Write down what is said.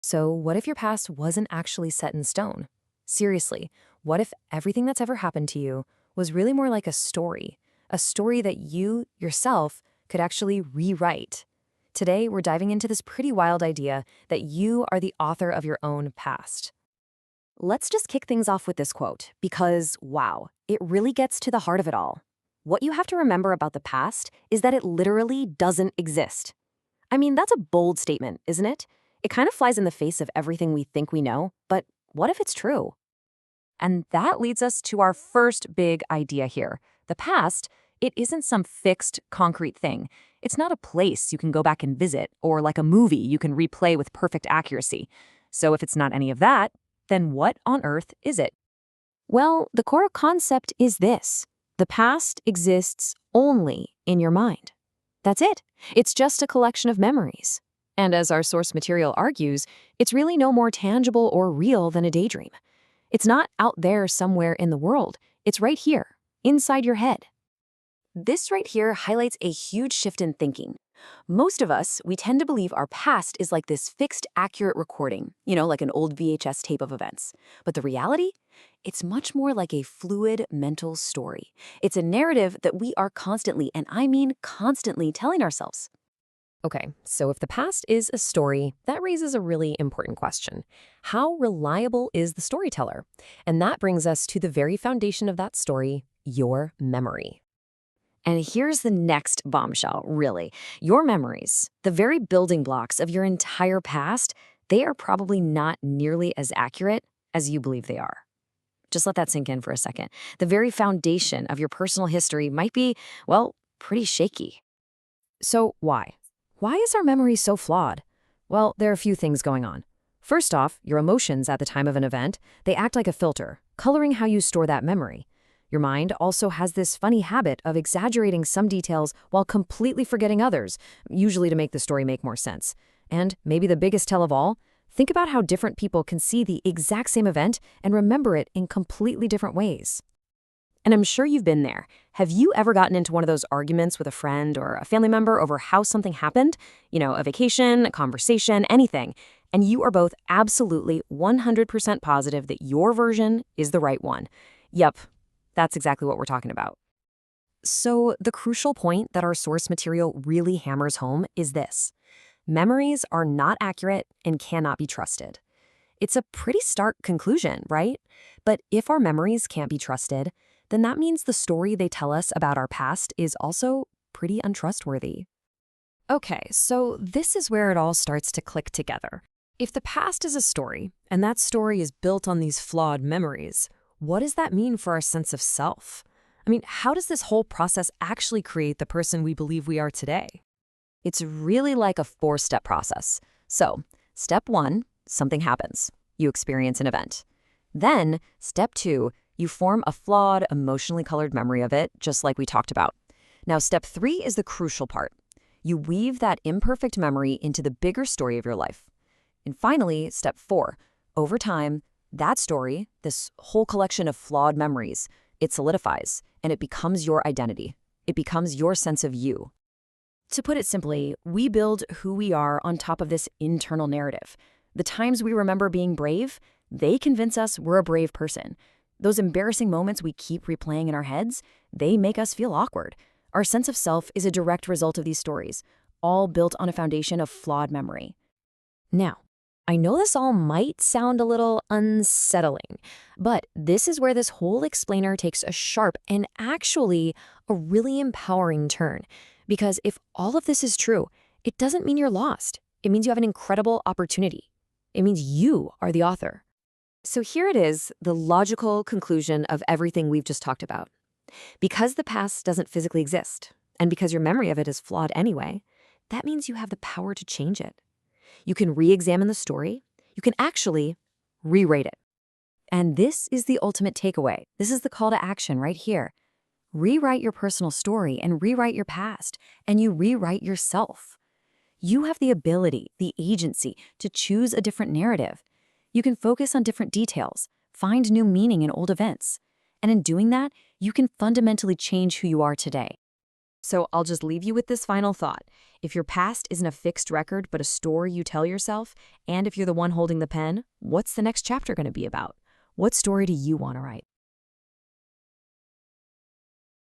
So, what if your past wasn't actually set in stone? Seriously, what if everything that's ever happened to you was really more like a story that you, yourself, could actually rewrite? Today, we're diving into this pretty wild idea that you are the author of your own past. Let's just kick things off with this quote, because wow, it really gets to the heart of it all. What you have to remember about the past is that it literally doesn't exist. I mean, that's a bold statement, isn't it? It kind of flies in the face of everything we think we know, but what if it's true? And that leads us to our first big idea here. The past, it isn't some fixed, concrete thing. It's not a place you can go back and visit, or like a movie you can replay with perfect accuracy. So if it's not any of that, then what on earth is it? Well, the core concept is this. The past exists only in your mind. That's it. It's just a collection of memories. And as our source material argues, it's really no more tangible or real than a daydream. It's not out there somewhere in the world. It's right here, inside your head. This right here highlights a huge shift in thinking. Most of us, we tend to believe our past is like this fixed, accurate recording, like an old VHS tape of events. But the reality? It's much more like a fluid mental story. It's a narrative that we are constantly, and I mean constantly, telling ourselves. Okay, so if the past is a story, that raises a really important question. How reliable is the storyteller? And that brings us to the very foundation of that story, your memory. And here's the next bombshell, really. Your memories, the very building blocks of your entire past, they are probably not nearly as accurate as you believe they are. Just let that sink in for a second. The very foundation of your personal history might be, well, pretty shaky. So why? Why is our memory so flawed? Well, there are a few things going on. First off, your emotions at the time of an event, they act like a filter, coloring how you store that memory. Your mind also has this funny habit of exaggerating some details while completely forgetting others, usually to make the story make more sense. And maybe the biggest tell of all, think about how different people can see the exact same event and remember it in completely different ways. And I'm sure you've been there. Have you ever gotten into one of those arguments with a friend or a family member over how something happened? A vacation, a conversation, anything. And you are both absolutely 100% positive that your version is the right one. Yep, that's exactly what we're talking about. So the crucial point that our source material really hammers home is this. Memories are not accurate and cannot be trusted. It's a pretty stark conclusion, right? But if our memories can't be trusted, then that means the story they tell us about our past is also pretty untrustworthy. Okay, so this is where it all starts to click together. If the past is a story, and that story is built on these flawed memories, what does that mean for our sense of self? I mean, how does this whole process actually create the person we believe we are today? It's really like a four-step process. So, step one, something happens. You experience an event. Then, step two, you form a flawed, emotionally colored memory of it, just like we talked about. Now, step three is the crucial part. You weave that imperfect memory into the bigger story of your life. And finally, step four, over time, that story, this whole collection of flawed memories, it solidifies, and it becomes your identity. It becomes your sense of you. To put it simply, we build who we are on top of this internal narrative. The times we remember being brave, they convince us we're a brave person. Those embarrassing moments we keep replaying in our heads, they make us feel awkward. Our sense of self is a direct result of these stories, all built on a foundation of flawed memory. Now, I know this all might sound a little unsettling, but this is where this whole explainer takes a sharp and actually a really empowering turn. Because if all of this is true, it doesn't mean you're lost. It means you have an incredible opportunity. It means you are the author. So here it is, the logical conclusion of everything we've just talked about. Because the past doesn't physically exist, and because your memory of it is flawed anyway, that means you have the power to change it. You can re-examine the story. You can actually rewrite it. And this is the ultimate takeaway. This is the call to action right here. Rewrite your personal story and rewrite your past, and you rewrite yourself. You have the ability, the agency to choose a different narrative. You can focus on different details, find new meaning in old events. And in doing that, you can fundamentally change who you are today. So I'll just leave you with this final thought. If your past isn't a fixed record but a story you tell yourself, and if you're the one holding the pen, what's the next chapter going to be about? What story do you want to write?